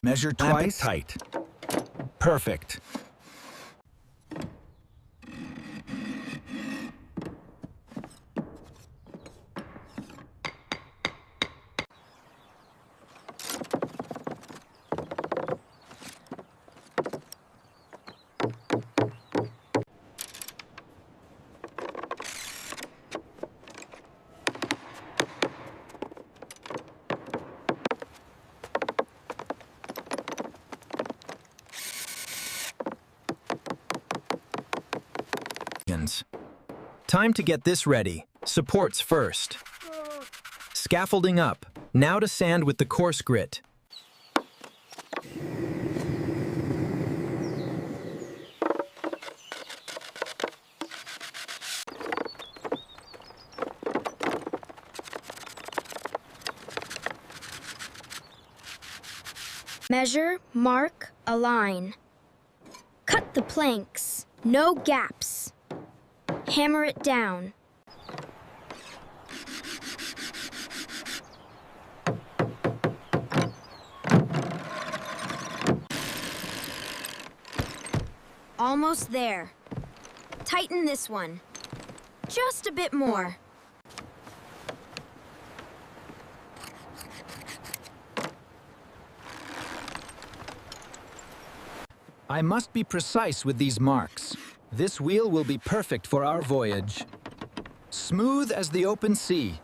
Measure twice. Tight. Perfect. Time to get this ready. Supports first. Scaffolding up. Now to sand with the coarse grit. Measure, mark, align. Cut the planks. No gaps. Hammer it down. Almost there. Tighten this one. Just a bit more. I must be precise with these marks. This wheel will be perfect for our voyage. Smooth as the open sea.